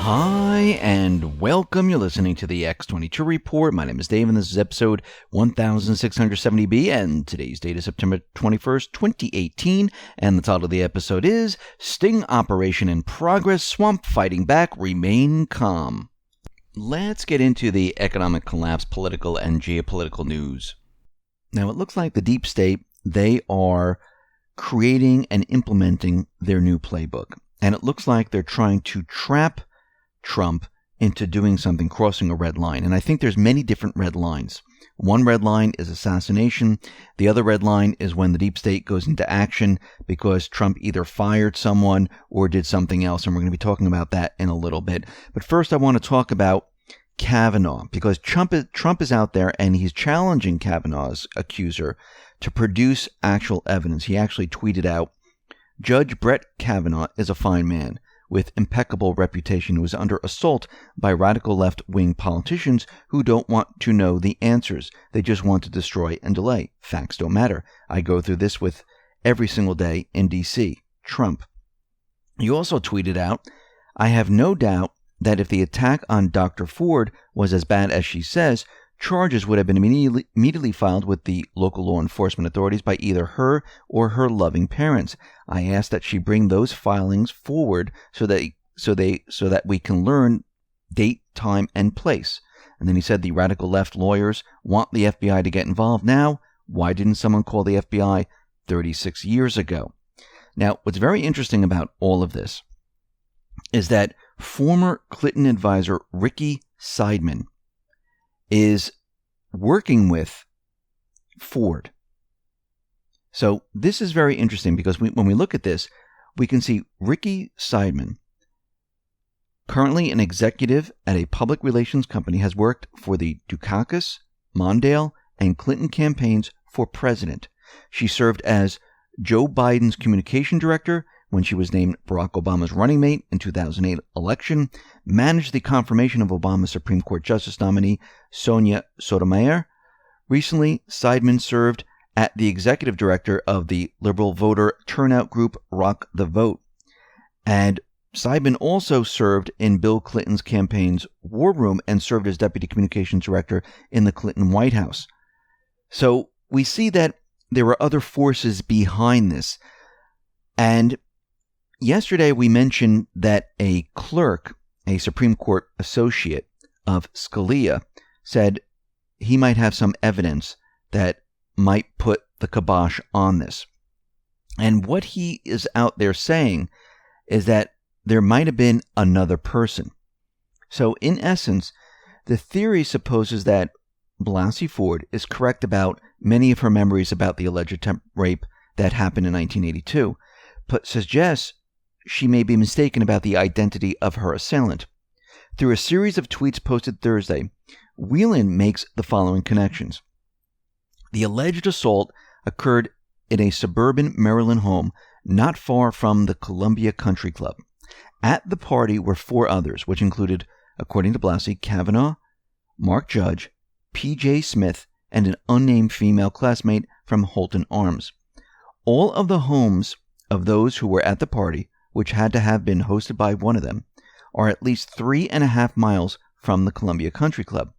Hi, and welcome. You're listening to the X22 Report. My name is Dave, and this is episode 1670B, and today's date is September 21st, 2018, and the title of the episode is Sting Operation in Progress, Swamp Fighting Back, Remain Calm. Let's get into the economic collapse, political, and geopolitical news. Now, it looks like the deep state, they are creating and implementing their new playbook, and it looks like they're trying to trap Trump into doing something, crossing a red line. And I think there's many different red lines. One red line is assassination. The other red line is when the deep state goes into action because Trump either fired someone or did something else. And we're going to be talking about that in a little bit. But first, I want to talk about Kavanaugh, because Trump is out there and he's challenging Kavanaugh's accuser to produce actual evidence. He actually tweeted out, "Judge Brett Kavanaugh is a fine man with impeccable reputation who is under assault by radical left-wing politicians who don't want to know the answers. They just want to destroy and delay. Facts don't matter. I go through this with every single day in D.C. Trump." He also tweeted out, "I have no doubt that if the attack on Dr. Ford was as bad as she says, charges would have been immediately filed with the local law enforcement authorities by either her or her loving parents. I ask that she bring those filings forward so that we can learn date, time, and place." And then he said the radical left lawyers want the FBI to get involved now. Why didn't someone call the FBI 36 years ago? Now, what's very interesting about all of this is that former Clinton advisor Ricky Seidman is working with Ford. So this is very interesting because when we look at this, we can see Ricky Seidman, currently an executive at a public relations company, has worked for the Dukakis, Mondale, and Clinton campaigns for president. She served as Joe Biden's communication director when she was named Barack Obama's running mate in 2008 election, managed the confirmation of Obama's Supreme Court Justice nominee Sonia Sotomayor. Recently, Seidman served as the executive director of the liberal voter turnout group Rock the Vote. And Seidman also served in Bill Clinton's campaign's war room and served as deputy communications director in the Clinton White House. So we see that there are other forces behind this. And yesterday, we mentioned that a clerk, a Supreme Court associate of Scalia, said he might have some evidence that might put the kibosh on this. And what he is out there saying is that there might have been another person. So in essence, the theory supposes that Blasey Ford is correct about many of her memories about the alleged rape that happened in 1982, but suggests she may be mistaken about the identity of her assailant. Through a series of tweets posted Thursday, Whelan makes the following connections. The alleged assault occurred in a suburban Maryland home not far from the Columbia Country Club. At the party were four others, which included, according to Blasey, Kavanaugh, Mark Judge, P.J. Smith, and an unnamed female classmate from Holton Arms. All of the homes of those who were at the party, which had to have been hosted by one of them, are at least 3.5 miles from the Columbia Country Club.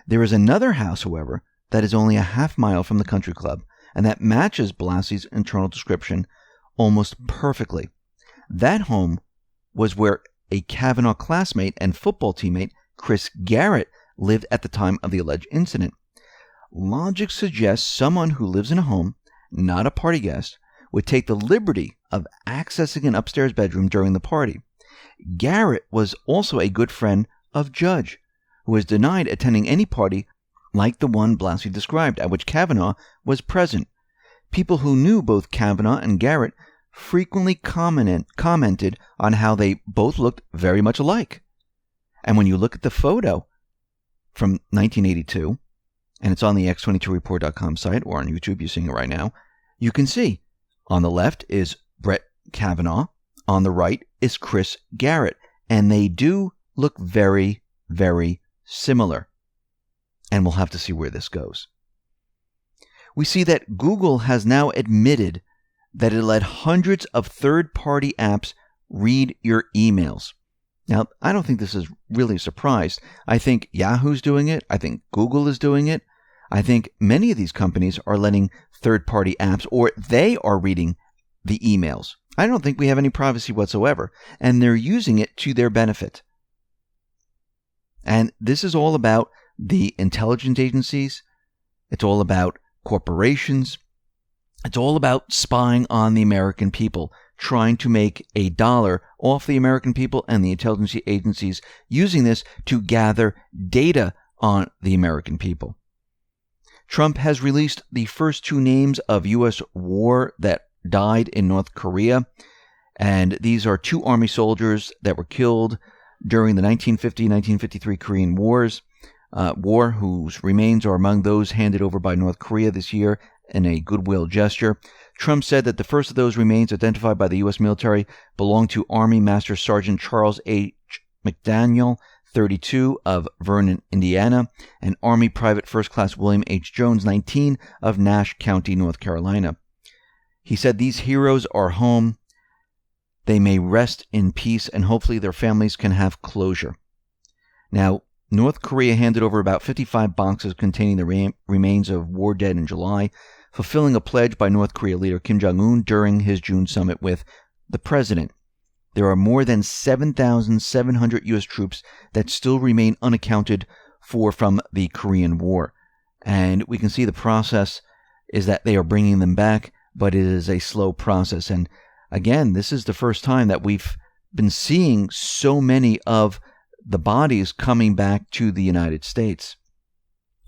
There is another house, however, that is only a half mile from the country club, and that matches Blasey's internal description almost perfectly. That home was where a Kavanaugh classmate and football teammate, Chris Garrett, lived at the time of the alleged incident. Logic suggests someone who lives in a home, not a party guest, would take the liberty of accessing an upstairs bedroom during the party. Garrett was also a good friend of Judge, who was denied attending any party like the one Blasey described, at which Kavanaugh was present. People who knew both Kavanaugh and Garrett frequently commented on how they both looked very much alike. And when you look at the photo from 1982, and it's on the X22Report.com site or on YouTube, you're seeing it right now, you can see on the left is Brett Kavanaugh, on the right is Chris Garrett, and they do look very, very similar. And we'll have to see where this goes. We see that Google has now admitted that it let hundreds of third-party apps read your emails. Now, I don't think this is really a surprise. I think Yahoo's doing it. I think Google is doing it. I think many of these companies are letting third-party apps, or they are reading the emails. I don't think we have any privacy whatsoever, and they're using it to their benefit. And this is all about the intelligence agencies. It's all about corporations. It's all about spying on the American people, trying to make a dollar off the American people and the intelligence agencies, using this to gather data on the American people. Trump has released the first two names of U.S. war that died in North Korea, and these are two Army soldiers that were killed during the 1950-1953 Korean War, whose remains are among those handed over by North Korea this year in a goodwill gesture. Trump said that the first of those remains identified by the U.S. military belonged to Army Master Sergeant Charles H. McDaniel, 32, of Vernon, Indiana, and Army Private First Class William H. Jones, 19, of Nash County, North Carolina. He said these heroes are home. They may rest in peace, and hopefully their families can have closure. Now, North Korea handed over about 55 boxes containing the remains of war dead in July, fulfilling a pledge by North Korea leader Kim Jong-un during his June summit with the president. There are more than 7,700 U.S. troops that still remain unaccounted for from the Korean War. And we can see the process is that they are bringing them back, but it is a slow process. And again, this is the first time that we've been seeing so many of the bodies coming back to the United States.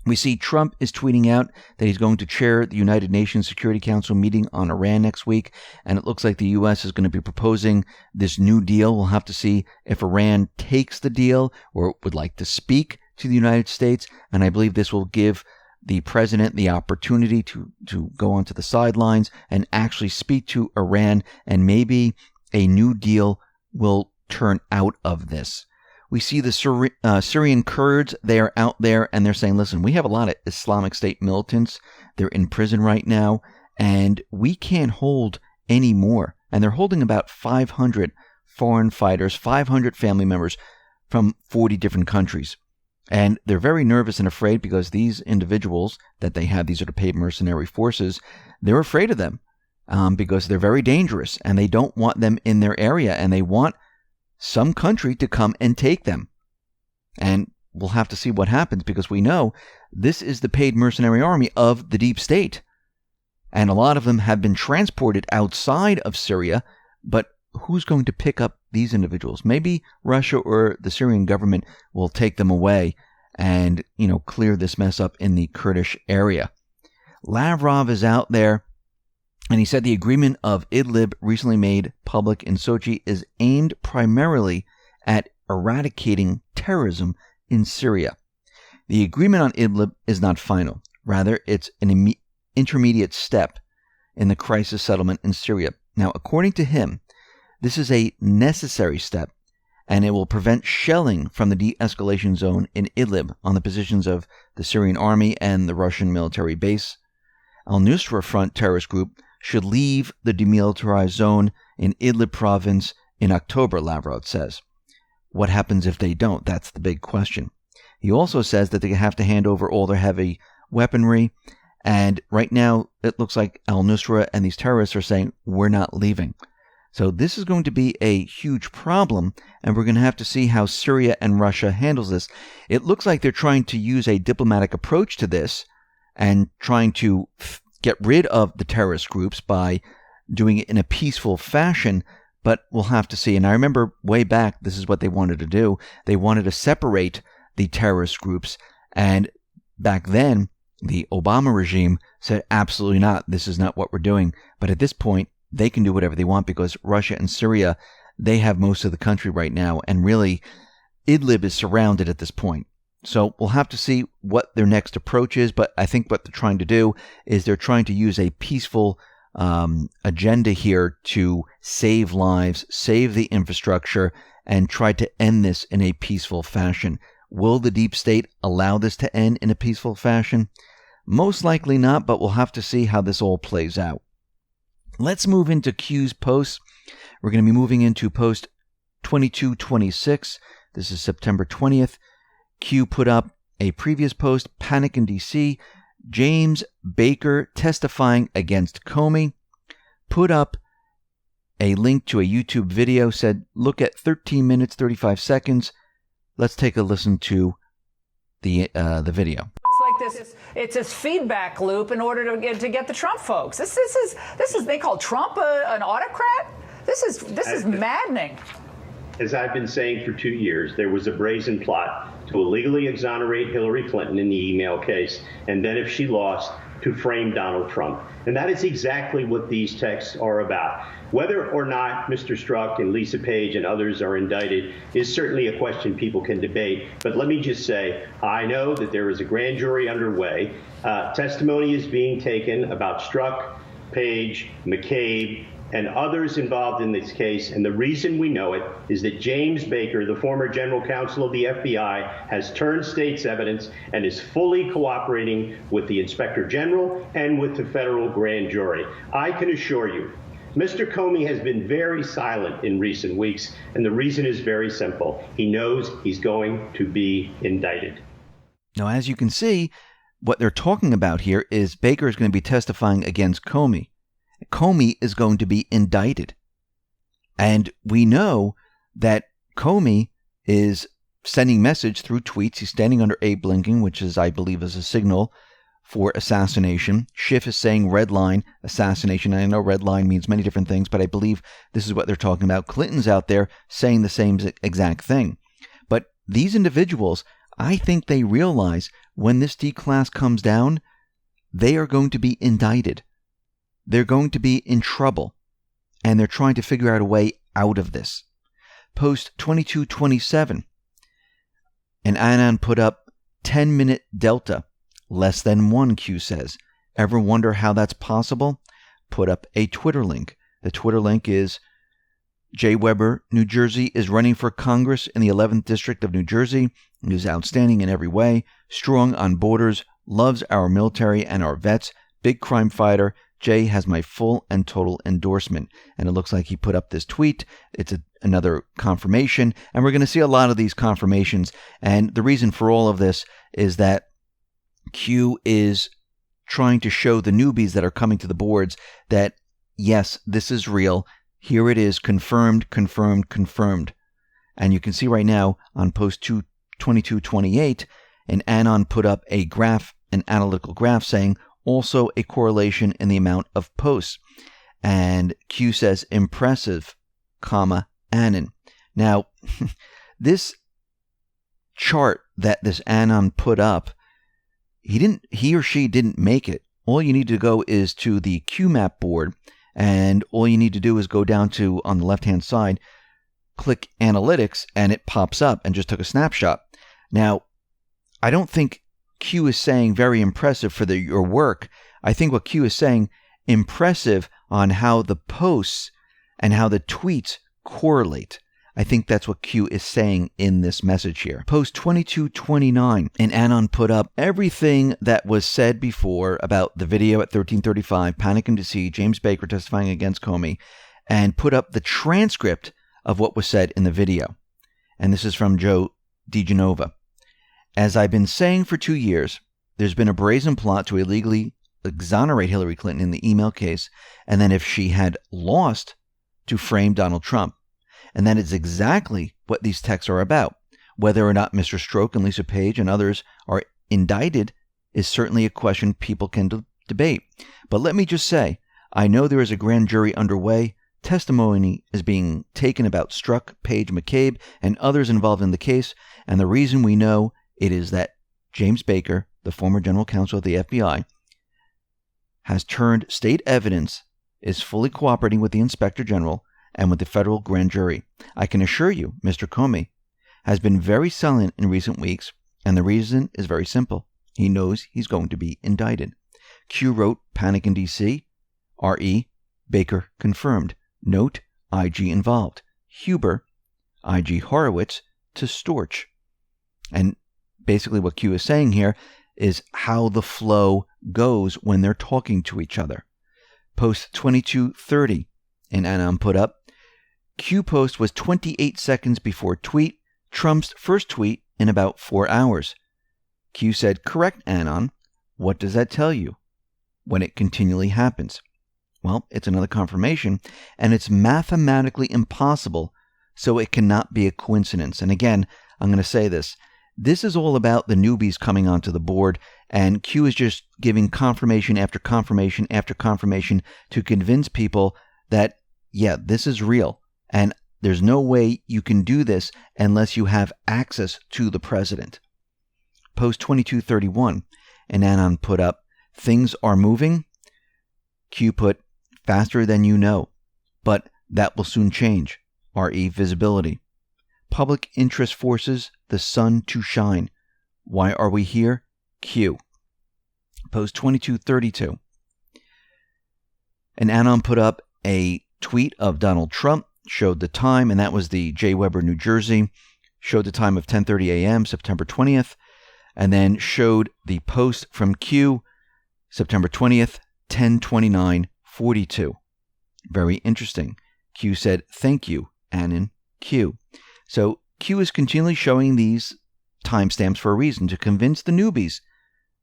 We see Trump is tweeting out that he's going to chair the United Nations Security Council meeting on Iran next week, and it looks like the U.S. is going to be proposing this new deal. We'll have to see if Iran takes the deal or would like to speak to the United States, and I believe this will give the president the opportunity to go onto the sidelines and actually speak to Iran, and maybe a new deal will turn out of this. We see the Syrian Kurds, they are out there and they're saying, listen, we have a lot of Islamic State militants. They're in prison right now, and we can't hold any more. And they're holding about 500 foreign fighters, 500 family members from 40 different countries. And they're very nervous and afraid because these individuals that they have, these are the paid mercenary forces, they're afraid of them because they're very dangerous and they don't want them in their area, and they want some country to come and take them. And we'll have to see what happens, because we know this is the paid mercenary army of the deep state. And a lot of them have been transported outside of Syria, but who's going to pick up these individuals? Maybe Russia or the Syrian government will take them away and, clear this mess up in the Kurdish area. Lavrov is out there, and he said the agreement of Idlib, recently made public in Sochi, is aimed primarily at eradicating terrorism in Syria. The agreement on Idlib is not final. Rather, it's an intermediate step in the crisis settlement in Syria. Now, according to him, this is a necessary step, and it will prevent shelling from the de-escalation zone in Idlib on the positions of the Syrian army and the Russian military base. Al-Nusra Front terrorist group should leave the demilitarized zone in Idlib province in October, Lavrov says. What happens if they don't? That's the big question. He also says that they have to hand over all their heavy weaponry, and right now it looks like al-Nusra and these terrorists are saying, we're not leaving. So this is going to be a huge problem, and we're going to have to see how Syria and Russia handles this. It looks like they're trying to use a diplomatic approach to this and trying to get rid of the terrorist groups by doing it in a peaceful fashion, but we'll have to see. And I remember way back, this is what they wanted to do. They wanted to separate the terrorist groups, and back then, the Obama regime said, absolutely not, this is not what we're doing. But at this point, they can do whatever they want, because Russia and Syria, they have most of the country right now, and really, Idlib is surrounded at this point. So we'll have to see what their next approach is, but I think what they're trying to do is they're trying to use a peaceful agenda here to save lives, save the infrastructure, and try to end this in a peaceful fashion. Will the deep state allow this to end in a peaceful fashion? Most likely not, but we'll have to see how this all plays out. Let's move into Q's posts. We're going to be moving into post 2226. This is September 20th. Q put up a previous post, Panic in D.C., James Baker testifying against Comey. Put up a link to a YouTube video, said, look at 13 minutes, 35 seconds. Let's take a listen to the video. It's this feedback loop in order to get the Trump folks. This is they call Trump an autocrat. This is maddening. As I've been saying for 2 years, there was a brazen plot to illegally exonerate Hillary Clinton in the email case, and then if she lost, to frame Donald Trump. And that is exactly what these texts are about. Whether or not Mr. Strzok and Lisa Page and others are indicted is certainly a question people can debate. But let me just say, I know that there is a grand jury underway. Testimony is being taken about Strzok, Page, McCabe, and others involved in this case. And the reason we know it is that James Baker, the former general counsel of the FBI, has turned state's evidence and is fully cooperating with the inspector general and with the federal grand jury. I can assure you, Mr. Comey has been very silent in recent weeks, and the reason is very simple. He knows he's going to be indicted. Now, as you can see, what they're talking about here is Baker is going to be testifying against Comey. Comey is going to be indicted. And we know that Comey is sending message through tweets. He's standing under Abe Lincoln, which is, I believe, is a signal for assassination. Schiff is saying red line, assassination. I know red line means many different things, but I believe this is what they're talking about. Clinton's out there saying the same exact thing. But these individuals, I think they realize when this declas comes down, they are going to be indicted. They're going to be in trouble, and they're trying to figure out a way out of this. Post 2227. And Anon put up 10-minute delta, less than 1, Q says. Ever wonder how that's possible? Put up a Twitter link. The Twitter link is Jay Weber, New Jersey, is running for Congress in the 11th District of New Jersey. He is outstanding in every way, strong on borders, loves our military and our vets, big crime fighter. Jay has my full and total endorsement. And it looks like he put up this tweet. It's another confirmation. And we're going to see a lot of these confirmations. And the reason for all of this is that Q is trying to show the newbies that are coming to the boards that, yes, this is real. Here it is, confirmed, confirmed, confirmed. And you can see right now on post 2228, and Anon put up a graph, an analytical graph saying, also a correlation in the amount of posts. And Q says, impressive, comma, Anon. Now, this chart that this Anon put up, he or she didn't make it. All you need to go is to the QMAP board, and all you need to do is go down to, on the left-hand side, click analytics, and it pops up and just took a snapshot. Now, I don't think Q is saying very impressive for your work. I think what Q is saying, impressive on how the posts and how the tweets correlate. I think that's what Q is saying in this message here. Post 2229, and Anon put up everything that was said before about the video at 1335, Panic in D.C., James Baker testifying against Comey, and put up the transcript of what was said in the video. And this is from Joe DiGenova. As I've been saying for 2 years, there's been a brazen plot to illegally exonerate Hillary Clinton in the email case, and then if she had lost, to frame Donald Trump. And that is exactly what these texts are about. Whether or not Mr. Strzok and Lisa Page and others are indicted is certainly a question people can debate. But let me just say, I know there is a grand jury underway. Testimony is being taken about Strzok, Page, McCabe, and others involved in the case. And the reason we know it is that James Baker, the former general counsel of the FBI, has turned state evidence, is fully cooperating with the inspector general and with the federal grand jury. I can assure you, Mr. Comey has been very silent in recent weeks, and the reason is very simple. He knows he's going to be indicted. Q wrote, Panic in D.C., R.E., Baker confirmed. Note, IG involved. Huber, IG Horowitz, to Storch. And basically what Q is saying here is how the flow goes when they're talking to each other. Post 2230, and Anon put up, Q post was 28 seconds before tweet, Trump's first tweet in about 4 hours. Q said, correct, Anon. What does that tell you? When it continually happens. Well, it's another confirmation, and it's mathematically impossible, so it cannot be a coincidence. And again, I'm going to say this. This is all about the newbies coming onto the board, and Q is just giving confirmation after confirmation after confirmation to convince people that, yeah, this is real. And there's no way you can do this unless you have access to the president. Post 2231, and Anon put up, things are moving. Q put, faster than you know, but that will soon change. RE visibility. Public interest forces the sun to shine. Why are we here? Q. Post 2232. And Anon put up a tweet of Donald Trump, showed the time, and that was the J. Weber, New Jersey, showed the time of 10:30 a.m., September 20th, and then showed the post from Q, September 20th, 10:29:42. Very interesting. Q said, thank you, Anon, Q. So Q is continually showing these timestamps for a reason, to convince the newbies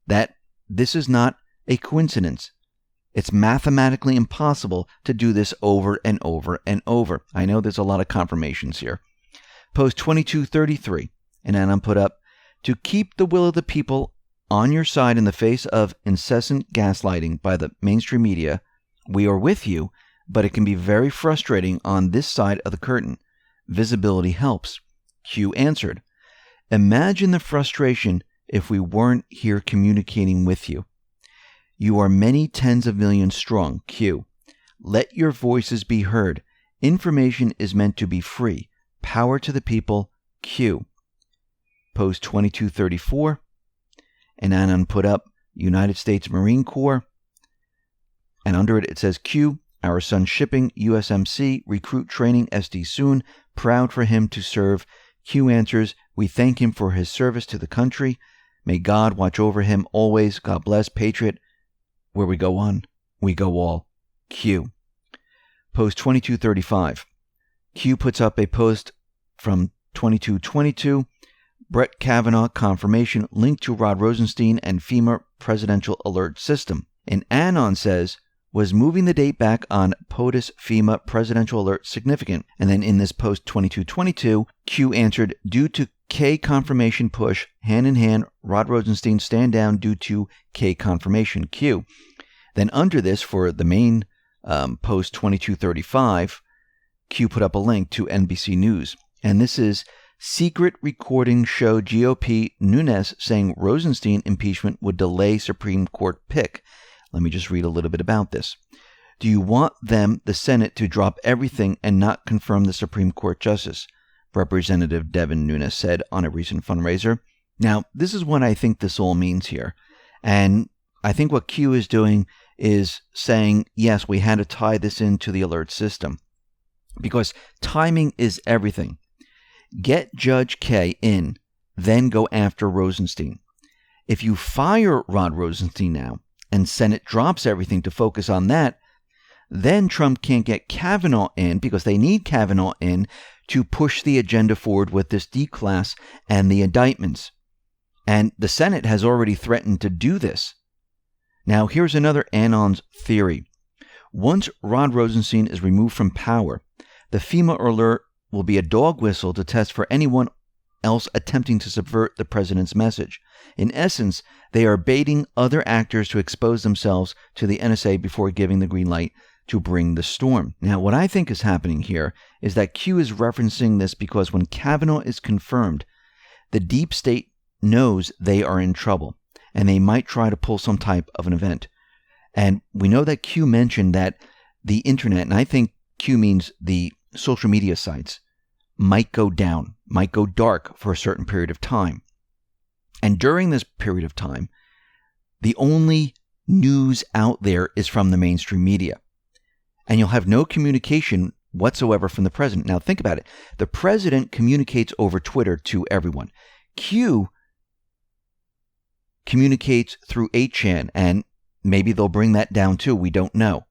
that this is not a coincidence. It's mathematically impossible to do this over and over and over. I know there's a lot of confirmations here. Post 2233, and Anon put up, to keep the will of the people on your side in the face of incessant gaslighting by the mainstream media, we are with you, but it can be very frustrating on this side of the curtain. Visibility helps. Q answered, imagine the frustration if we weren't here communicating with you. You are many tens of millions strong, Q. Let your voices be heard. Information is meant to be free. Power to the people, Q. Post 2234, and Anon put up United States Marine Corps, and under it says, Q, our son shipping, USMC, recruit training, SD soon, proud for him to serve. Q answers, we thank him for his service to the country. May God watch over him always. God bless, Patriot. Where we go on, we go all. Q. Post 2235. Q puts up a post from 2222. Brett Kavanaugh confirmation linked to Rod Rosenstein and FEMA Presidential Alert System. And Anon says, was moving the date back on POTUS FEMA Presidential Alert significant? And then in this post 2222, Q answered, due to K confirmation push, hand in hand, Rod Rosenstein stand down due to K confirmation, Q. Then under this, for the main post 2235, Q put up a link to NBC News. And this is, secret recording show GOP Nunes saying Rosenstein impeachment would delay Supreme Court pick. Let me just read a little bit about this. Do you want them, the Senate, to drop everything and not confirm the Supreme Court justice? Representative Devin Nunes said on a recent fundraiser. Now, this is what I think this all means here. And I think what Q is doing is saying, yes, we had to tie this into the alert system. Because timing is everything. Get Judge K in, then go after Rosenstein. If you fire Rod Rosenstein now, and Senate drops everything to focus on that, then Trump can't get Kavanaugh in, because they need Kavanaugh in to push the agenda forward with this declas and the indictments. And the Senate has already threatened to do this. Now, here's another Anon's theory. Once Rod Rosenstein is removed from power, the FEMA alert will be a dog whistle to test for anyone else attempting to subvert the president's message. In essence, they are baiting other actors to expose themselves to the NSA before giving the green light to bring the storm. Now, what I think is happening here is that Q is referencing this because when Kavanaugh is confirmed, the deep state knows they are in trouble, and they might try to pull some type of an event. And we know that Q mentioned that the internet, and I think Q means the social media sites, might go down, might go dark for a certain period of time. And during this period of time, the only news out there is from the mainstream media. And you'll have no communication whatsoever from the president. Now think about it. The president communicates over Twitter to everyone. Q communicates through 8chan, and maybe they'll bring that down too. We don't know.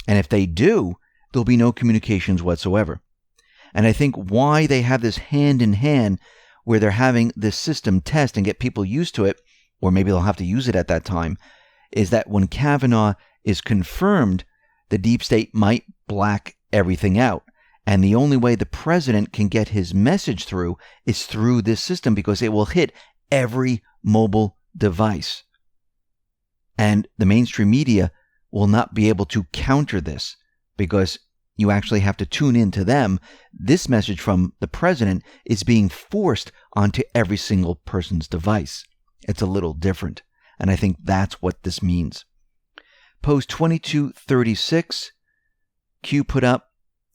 And if they do, there'll be no communications whatsoever. And I think why they have this hand in hand where they're having this system test and get people used to it, or maybe they'll have to use it at that time, is that when Kavanaugh is confirmed, the deep state might black everything out. And the only way the president can get his message through is through this system, because it will hit every mobile device. And the mainstream media will not be able to counter this, because you actually have to tune in to them. This message from the president is being forced onto every single person's device. It's a little different. And I think that's what this means. Post 2236, Q put up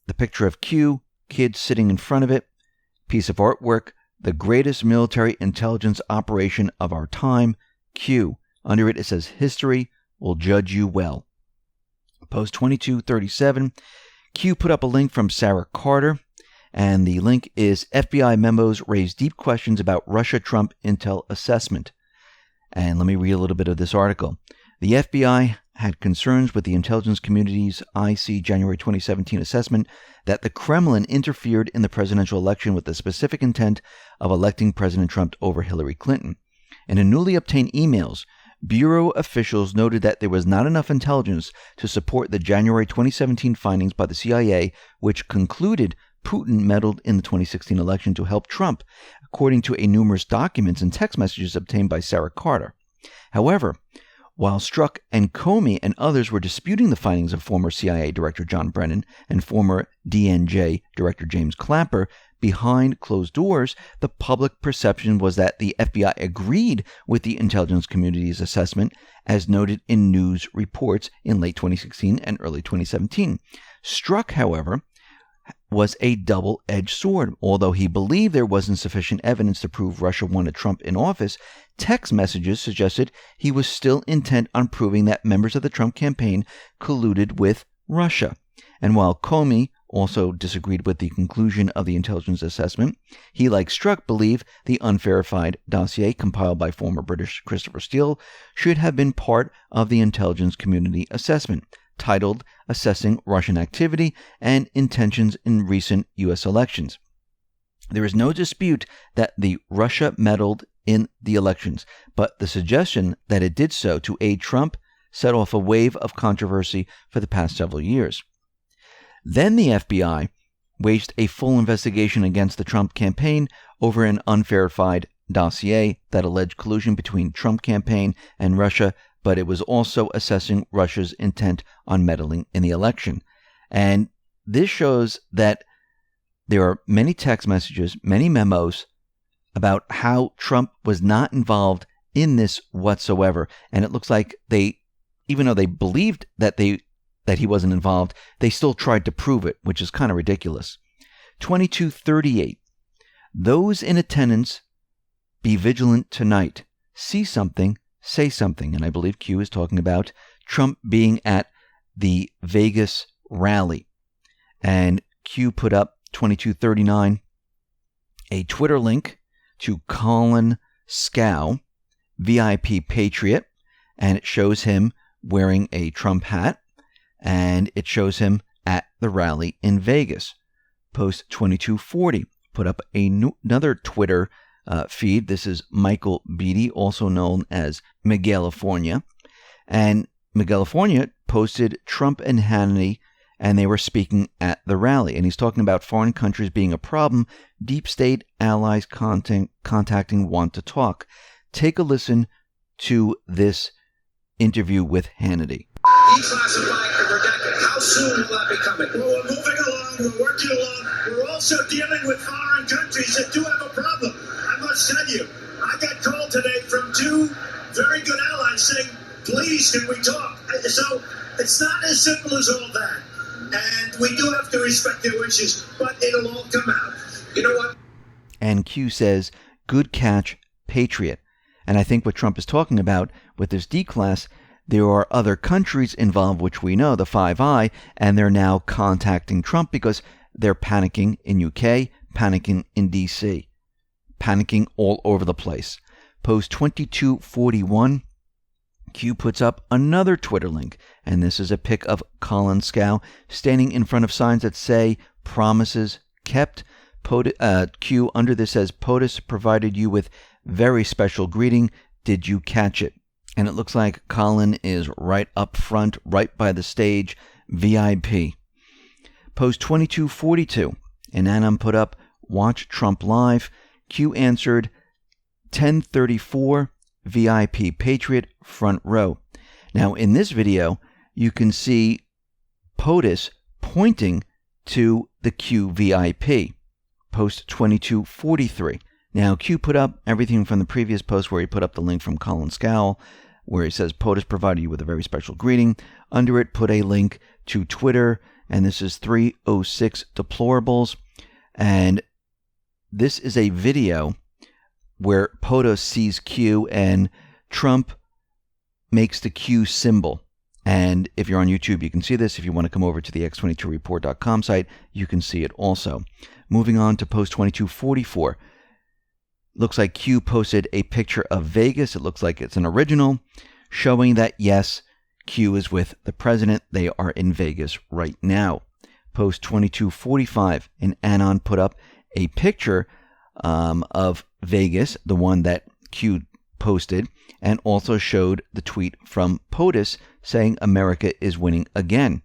the picture of Q, kids sitting in front of it, piece of artwork, the greatest military intelligence operation of our time, Q. Under it says, history will judge you well. Post 2237, Q put up a link from Sarah Carter, and the link is FBI memos raise deep questions about Russia-Trump intel assessment. And let me read a little bit of this article. The FBI had concerns with the intelligence community's IC January 2017 assessment that the Kremlin interfered in the presidential election with the specific intent of electing President Trump over Hillary Clinton. In a newly obtained emails, Bureau officials noted that there was not enough intelligence to support the January 2017 findings by the CIA, which concluded Putin meddled in the 2016 election to help Trump, according to numerous documents and text messages obtained by Sarah Carter. However, while Strzok and Comey and others were disputing the findings of former CIA Director John Brennan and former DNJ Director James Clapper, behind closed doors, the public perception was that the FBI agreed with the intelligence community's assessment, as noted in news reports in late 2016 and early 2017. Strzok, however, was a double-edged sword. Although he believed there wasn't sufficient evidence to prove Russia wanted Trump in office, text messages suggested he was still intent on proving that members of the Trump campaign colluded with Russia. And while Comey also disagreed with the conclusion of the intelligence assessment, he, like Strzok, believed the unverified dossier compiled by former British Christopher Steele should have been part of the intelligence community assessment, titled Assessing Russian Activity and Intentions in Recent U.S. Elections. There is no dispute that the Russia meddled in the elections, but the suggestion that it did so to aid Trump set off a wave of controversy for the past several years. Then the FBI waged a full investigation against the Trump campaign over an unverified dossier that alleged collusion between Trump campaign and Russia, but it was also assessing Russia's intent on meddling in the election. And this shows that there are many text messages, many memos about how Trump was not involved in this whatsoever. And it looks like they, even though they believed that he wasn't involved, they still tried to prove it, which is kind of ridiculous. 2238. Those in attendance, be vigilant tonight. See something, say something. And I believe Q is talking about Trump being at the Vegas rally. And Q put up 2239, a Twitter link to Colin Scow, VIP Patriot, and it shows him wearing a Trump hat, and it shows him at the rally in Vegas. Post 2240 put up another Twitter feed. This is Michael Beatty, also known as Miguelifornia. And Miguelifornia posted Trump and Hannity, and they were speaking at the rally. And he's talking about foreign countries being a problem, deep state allies contacting want to talk. Take a listen to this interview with Hannity. Declassifying and redacting. How soon will that be coming? Well, we're moving along. We're working along. We're also dealing with foreign countries that do have a problem. I must tell you, I got called today from two very good allies saying, please, can we talk? So it's not as simple as all that. And we do have to respect their wishes, but it'll all come out. You know what? And Q says, good catch, Patriot. And I think what Trump is talking about with this declass, there are other countries involved, which we know, the Five Eye, and they're now contacting Trump because they're panicking in UK, panicking in DC, panicking all over the place. Post 2241, Q puts up another Twitter link, and this is a pic of Colin Scow standing in front of signs that say, promises kept. Q under this says, POTUS provided you with very special greeting. Did you catch it? And it looks like Colin is right up front, right by the stage, VIP. Post 2242, and Anon put up, watch Trump live. Q answered, 1034, VIP Patriot, front row. Now, in this video, you can see POTUS pointing to the Q VIP. Post 2243. Now, Q put up everything from the previous post where he put up the link from Colin Scowl, where he says POTUS provided you with a very special greeting. Under it, put a link to Twitter, and this is 306 Deplorables. And this is a video where POTUS sees Q and Trump makes the Q symbol. And if you're on YouTube, you can see this. If you want to come over to the X22Report.com site, you can see it also. Moving on to post 2244. Looks like Q posted a picture of Vegas. It looks like it's an original, showing that, yes, Q is with the president. They are in Vegas right now. Post 2245, and Anon put up a picture of Vegas, the one that Q posted, and also showed the tweet from POTUS saying America is winning again.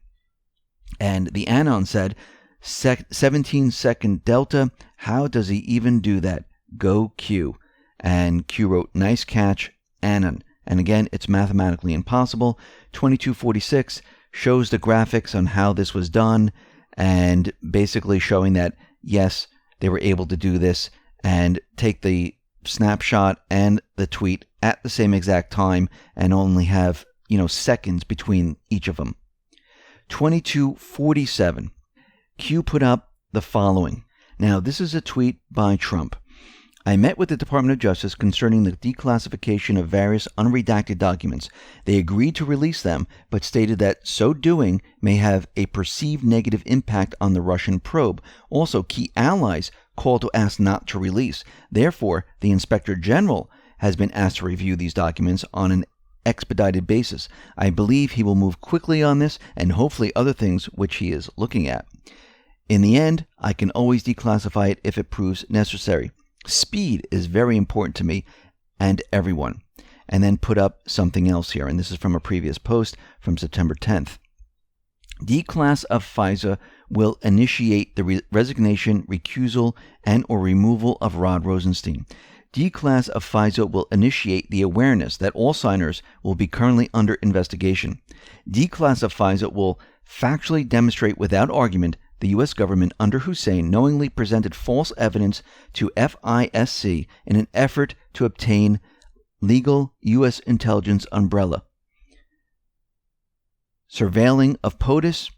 And the Anon said, 17-second delta, how does he even do that? Go Q. And Q wrote, nice catch, Anon. And again, it's mathematically impossible. 2246 shows the graphics on how this was done, and basically showing that, yes, they were able to do this and take the snapshot and the tweet at the same exact time and only have, seconds between each of them. 2247. Q put up the following. Now, this is a tweet by Trump. I met with the Department of Justice concerning the declassification of various unredacted documents. They agreed to release them, but stated that so doing may have a perceived negative impact on the Russian probe. Also, key allies called to ask not to release. Therefore, the Inspector General has been asked to review these documents on an expedited basis. I believe he will move quickly on this and hopefully other things which he is looking at. In the end, I can always declassify it if it proves necessary. Speed is very important to me and everyone. And then put up something else here, and this is from a previous post from September 10th. Declass of FISA will initiate the resignation, recusal, and or removal of Rod Rosenstein. Declass of FISA will initiate the awareness that all signers will be currently under investigation. Declass of FISA will factually demonstrate without argument the U.S. government under Hussein knowingly presented false evidence to FISC in an effort to obtain legal U.S. intelligence umbrella. Surveilling of POTUS,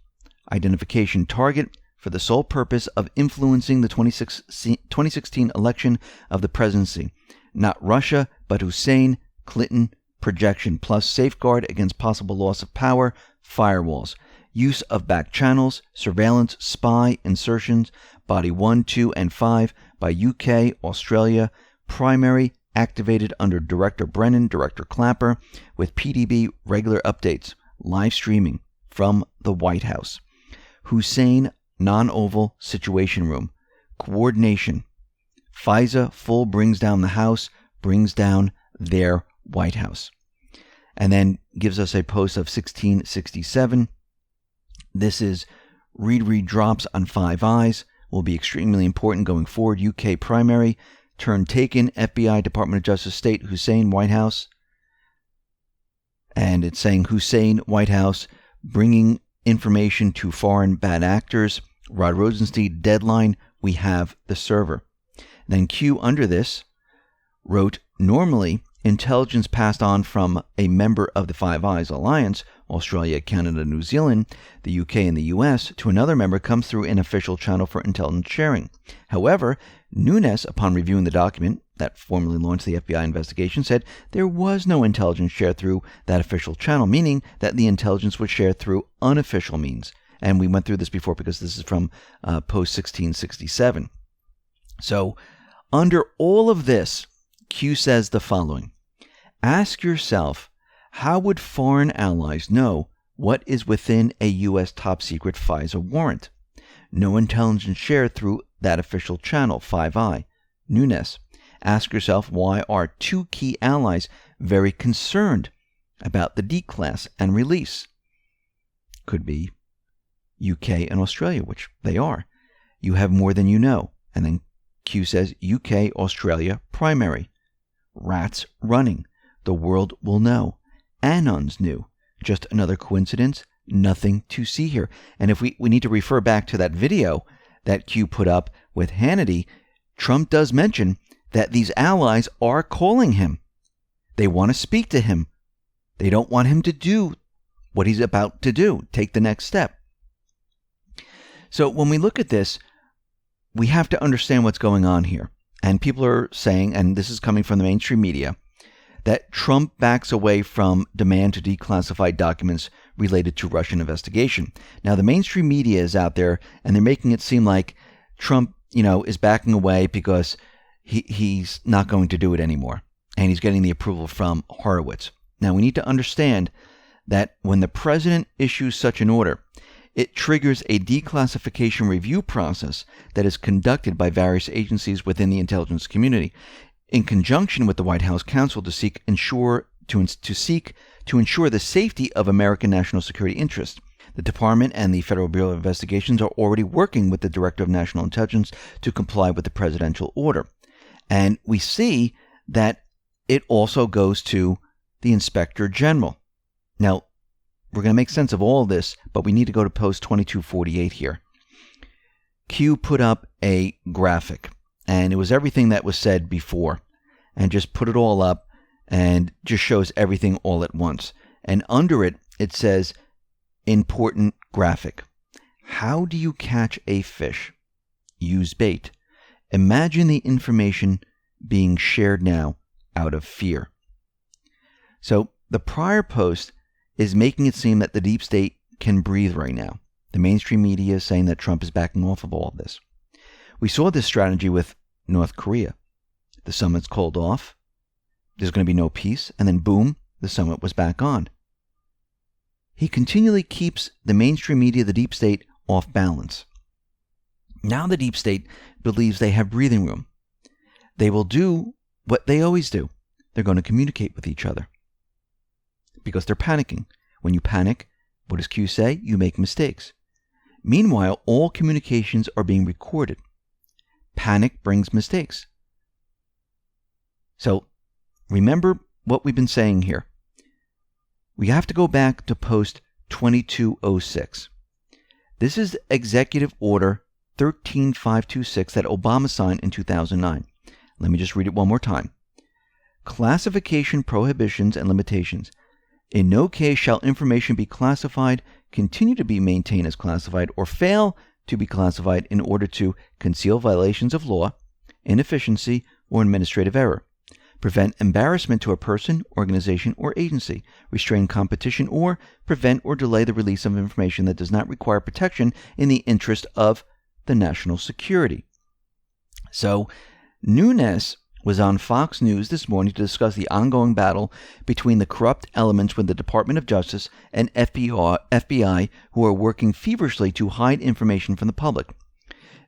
identification target for the sole purpose of influencing the 2016 election of the presidency. Not Russia, but Hussein, Clinton, projection, plus safeguard against possible loss of power, firewalls. Use of back channels, surveillance, spy, insertions, body 1, 2, and 5 by UK, Australia, primary activated under Director Brennan, Director Clapper, with PDB regular updates, live streaming from the White House. Hussein non-oval situation room, coordination. FISA full brings down the House, brings down their White House. And then gives us a post of 1667. This is read drops on Five Eyes, will be extremely important going forward. UK primary, turn taken, FBI, Department of Justice, State, Hussein, White House. And it's saying Hussein, White House, bringing information to foreign bad actors. Rod Rosenstein, deadline, we have the server. Then Q under this wrote, normally, intelligence passed on from a member of the Five Eyes Alliance, Australia, Canada, New Zealand, the UK, and the US, to another member comes through an official channel for intelligence sharing. However, Nunes, upon reviewing the document that formally launched the FBI investigation, said there was no intelligence shared through that official channel, meaning that the intelligence was shared through unofficial means. And we went through this before because this is from post 1667. So, under all of this, Q says the following. Ask yourself, how would foreign allies know what is within a U.S. top-secret FISA warrant? No intelligence shared through that official channel, 5i, Nunes. Ask yourself, why are two key allies very concerned about the declas and release? Could be UK and Australia, which they are. You have more than you know. And then Q says, UK, Australia, primary. Rats running. The world will know. Anons knew. Just another coincidence? Nothing to see here. And if we need to refer back to that video that Q put up with Hannity, Trump does mention that these allies are calling him. They want to speak to him. They don't want him to do what he's about to do, take the next step. So when we look at this, we have to understand what's going on here. And people are saying, and this is coming from the mainstream media, that Trump backs away from demand to declassify documents related to Russian investigation. Now, the mainstream media is out there, and they're making it seem like Trump, is backing away because he's not going to do it anymore, and he's getting the approval from Horowitz. Now, we need to understand that when the president issues such an order, it triggers a declassification review process that is conducted by various agencies within the intelligence community, in conjunction with the White House counsel to ensure the safety of American national security interests. The department and the Federal Bureau of Investigations are already working with the Director of National Intelligence to comply with the presidential order. And we see that it also goes to the Inspector General. Now, we're going to make sense of all this, but we need to go to post 2248 here. Q put up a graphic, and it was everything that was said before, and just put it all up and just shows everything all at once. And under it, it says, important graphic. How do you catch a fish? Use bait. Imagine the information being shared now out of fear. So the prior post is making it seem that the deep state can breathe right now. The mainstream media is saying that Trump is backing off of all of this. We saw this strategy with North Korea. The summit's called off. There's going to be no peace. And then boom, the summit was back on. He continually keeps the mainstream media, the deep state, off balance. Now the deep state believes they have breathing room. They will do what they always do. They're going to communicate with each other because they're panicking. When you panic, what does Q say? You make mistakes. Meanwhile, all communications are being recorded. Panic brings mistakes. So remember what we've been saying here. We have to go back to post 2206. This is Executive Order 13526 that Obama signed in 2009. Let me just read it one more time. Classification prohibitions and limitations. In no case shall information be classified, continue to be maintained as classified, or fail to be classified in order to conceal violations of law, inefficiency, or administrative error, prevent embarrassment to a person, organization, or agency, restrain competition, or prevent or delay the release of information that does not require protection in the interest of the national security. So, Nunes was on Fox News this morning to discuss the ongoing battle between the corrupt elements with the Department of Justice and FBI who are working feverishly to hide information from the public.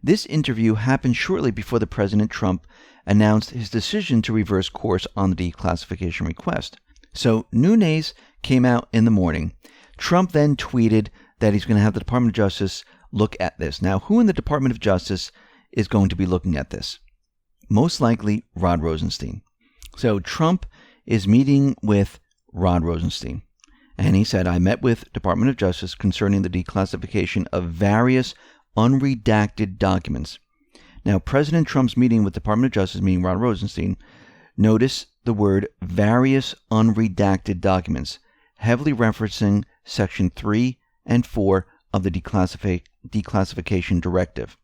This interview happened shortly before the President Trump announced his decision to reverse course on the declassification request. So Nunes came out in the morning. Trump then tweeted that he's going to have the Department of Justice look at this. Now, who in the Department of Justice is going to be looking at this? Most likely Rod Rosenstein. So Trump is meeting with Rod Rosenstein. And he said, I met with Department of Justice concerning the declassification of various unredacted documents. Now, President Trump's meeting with Department of Justice, meaning Rod Rosenstein, notice the word various unredacted documents, heavily referencing Section 3 and 4 of the declassification directive.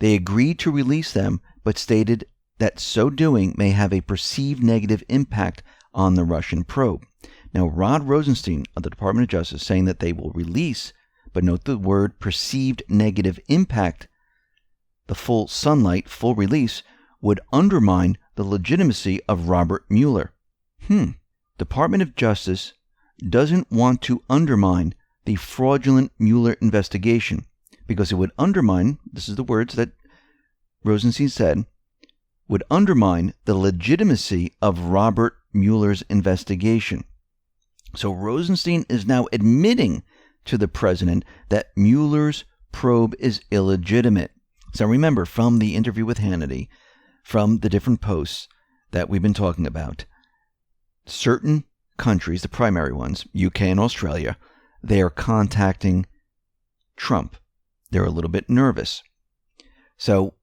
They agreed to release them, but stated that so doing may have a perceived negative impact on the Russian probe. Now, Rod Rosenstein of the Department of Justice saying that they will release, but note the word perceived negative impact, the full sunlight, full release, would undermine the legitimacy of Robert Mueller. Department of Justice doesn't want to undermine the fraudulent Mueller investigation because it would undermine, this is the words that Rosenstein said, would undermine the legitimacy of Robert Mueller's investigation. So Rosenstein is now admitting to the president that Mueller's probe is illegitimate. So remember, from the interview with Hannity, from the different posts that we've been talking about, certain countries, the primary ones, UK and Australia, they are contacting Trump. They're a little bit nervous. So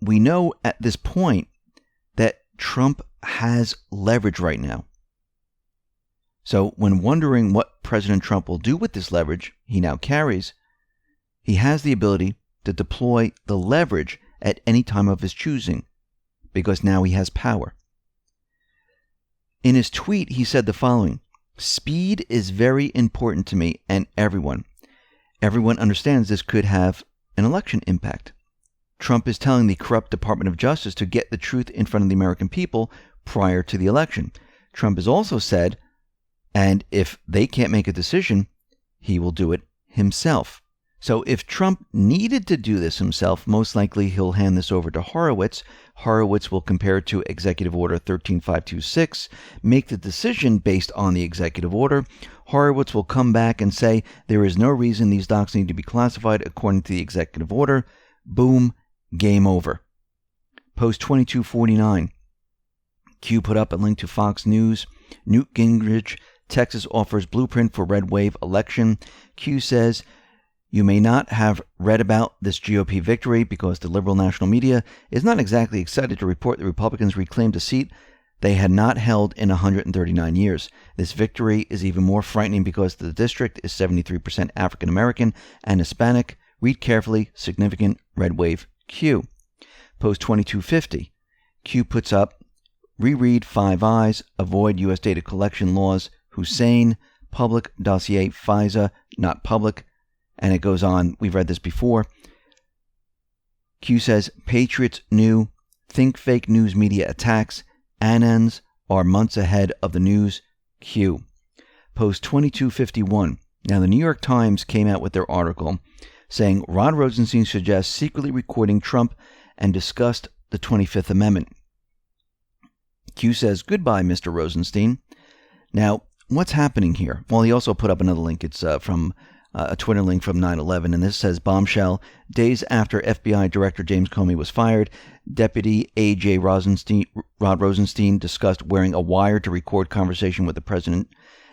we know at this point that Trump has leverage right now. So when wondering what President Trump will do with this leverage he now carries, he has the ability to deploy the leverage at any time of his choosing, because now he has power. In his tweet, he said the following: "Speed is very important to me and everyone. Everyone understands this could have an election impact. Trump is telling the corrupt Department of Justice to get the truth in front of the American people prior to the election. Trump has also said, and if they can't make a decision, he will do it himself." So if Trump needed to do this himself, most likely he'll hand this over to Horowitz. Horowitz will compare it to Executive Order 13526, make the decision based on the executive order. Horowitz will come back and say there is no reason these docs need to be classified according to the executive order. Boom, game over. Post 2249. Q put up a link to Fox News. Newt Gingrich, Texas offers blueprint for red wave election. Q says, "You may not have read about this GOP victory because the liberal national media is not exactly excited to report the Republicans reclaimed a seat they had not held in 139 years. This victory is even more frightening because the district is 73% African American and Hispanic. Read carefully, significant red wave Q." Post 2250. Q puts up, "Reread Five Eyes, avoid U.S. data collection laws, Hussein, public dossier, FISA, not public." And it goes on. We've read this before. Q says, "Patriots knew, think fake news media attacks. Anons are months ahead of the news." Q. Post 2251. Now, the New York Times came out with their article saying Rod Rosenstein suggests secretly recording Trump and discussed the 25th Amendment. Q says, "Goodbye, Mr. Rosenstein." Now, what's happening here? Well, he also put up another link. It's from a Twitter link from 9/11, and this says, "Bombshell. Days after FBI Director James Comey was fired, Deputy A.J. Rod Rosenstein discussed wearing a wire to record conversation with the president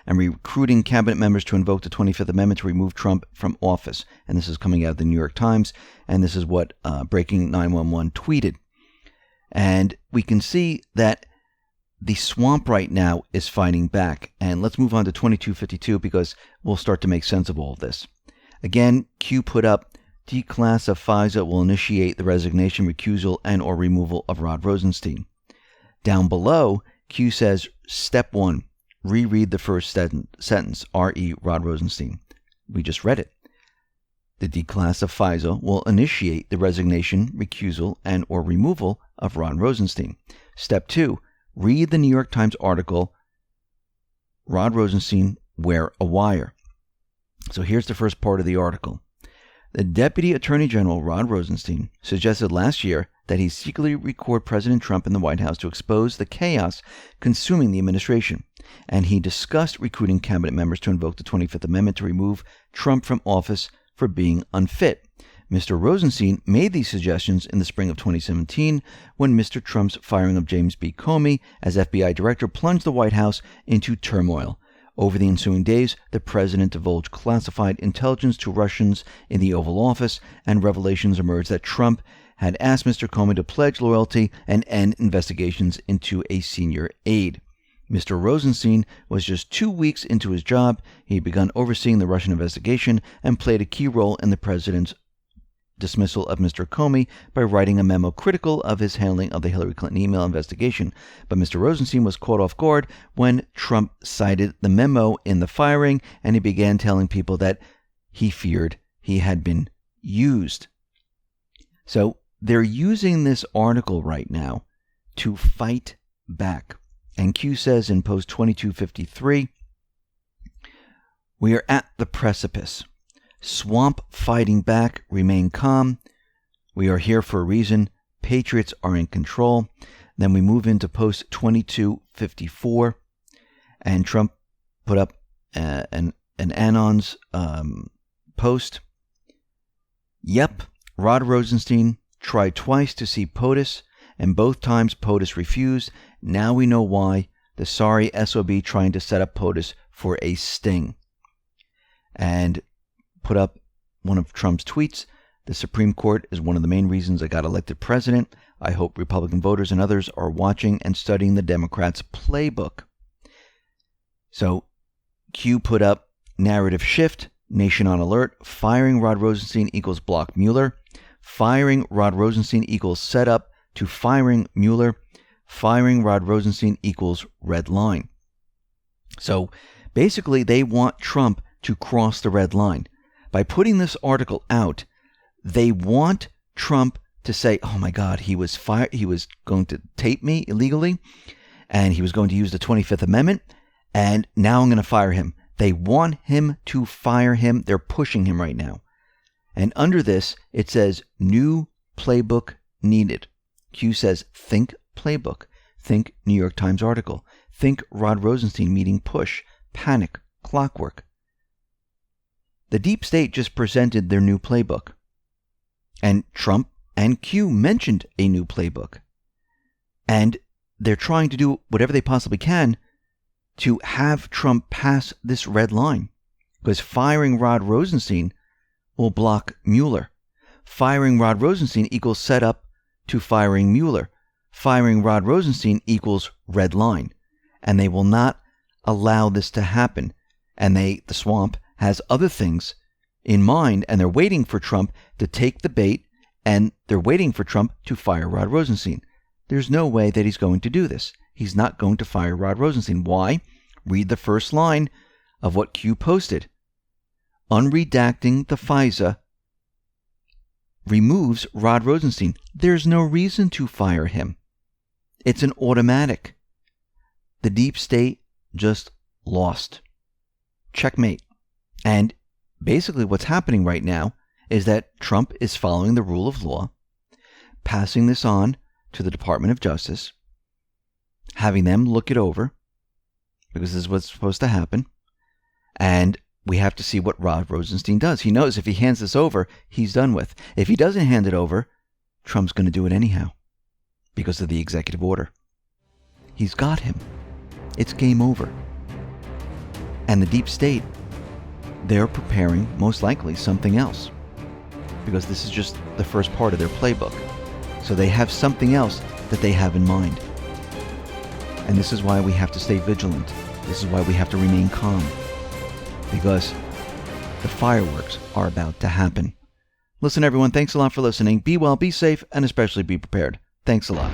and recruiting cabinet members to invoke the 25th Amendment to remove Trump from office." And this is coming out of the New York Times, and this is what Breaking 911 tweeted. And we can see that the swamp right now is fighting back. And let's move on to 2252 because we'll start to make sense of all of this. Again, Q put up, "Declas of FISA will initiate the resignation, recusal, and or removal of Rod Rosenstein." Down below, Q says, "Step 1, reread the first sentence, R.E. Rod Rosenstein." We just read it. The declass of FISA will initiate the resignation, recusal, and or removal of Rod Rosenstein. Step 2, read the New York Times article, Rod Rosenstein, Wear a Wire. So here's the first part of the article. The Deputy Attorney General, Rod Rosenstein, suggested last year that he secretly record President Trump in the White House to expose the chaos consuming the administration. And he discussed recruiting cabinet members to invoke the 25th Amendment to remove Trump from office for being unfit. Mr. Rosenstein made these suggestions in the spring of 2017 when Mr. Trump's firing of James B. Comey as FBI director plunged the White House into turmoil. Over the ensuing days, the president divulged classified intelligence to Russians in the Oval Office, and revelations emerged that Trump had asked Mr. Comey to pledge loyalty and end investigations into a senior aide. Mr. Rosenstein was just 2 weeks into his job. He had begun overseeing the Russian investigation and played a key role in the president's dismissal of Mr. Comey by writing a memo critical of his handling of the Hillary Clinton email investigation. But Mr. Rosenstein was caught off guard when Trump cited the memo in the firing, and he began telling people that he feared he had been used. So they're using this article right now to fight back. And Q says in post 2253, "We are at the precipice. Swamp fighting back, remain calm. We are here for a reason. Patriots are in control. Then we move into post 2254, and Trump put up an Anon's post. Yep, Rod Rosenstein tried twice to see POTUS, and both times POTUS refused. Now we know why. The sorry SOB trying to set up POTUS for a sting. And put up one of Trump's tweets. The Supreme Court is one of the main reasons I got elected president. I hope Republican voters and others are watching and studying the Democrats' playbook. So Q put up narrative shift, nation on alert, firing Rod Rosenstein equals block Mueller, firing Rod Rosenstein equals setup to firing Mueller, firing Rod Rosenstein equals red line. So basically they want Trump to cross the red line. By putting this article out, they want Trump to say, oh my God, he was fired. He was going to tape me illegally, and he was going to use the 25th Amendment, and now I'm going to fire him. They want him to fire him. They're pushing him right now. And under this, it says, new playbook needed. Q says, think playbook. Think New York Times article. Think Rod Rosenstein meeting push. Panic. Clockwork. The deep state just presented their new playbook. And Trump and Q mentioned a new playbook. And they're trying to do whatever they possibly can to have Trump pass this red line. Because firing Rod Rosenstein will block Mueller. Firing Rod Rosenstein equals setup to firing Mueller. Firing Rod Rosenstein equals red line. And they will not allow this to happen. And the swamp has other things in mind, and they're waiting for Trump to take the bait, and they're waiting for Trump to fire Rod Rosenstein. There's no way that he's going to do this. He's not going to fire Rod Rosenstein. Why? Read the first line of what Q posted. Unredacting the FISA removes Rod Rosenstein. There's no reason to fire him. It's an automatic. The deep state just lost. Checkmate. And basically what's happening right now is that Trump is following the rule of law, passing this on to the Department of Justice, having them look it over, because this is what's supposed to happen, and we have to see what Rod Rosenstein does. He knows if he hands this over, he's done with. If he doesn't hand it over, Trump's going to do it anyhow, because of the executive order. He's got him. It's game over. And the deep state, they're preparing, most likely, something else. Because this is just the first part of their playbook. So they have something else that they have in mind. And this is why we have to stay vigilant. This is why we have to remain calm. Because the fireworks are about to happen. Listen, everyone, thanks a lot for listening. Be well, be safe, and especially be prepared. Thanks a lot.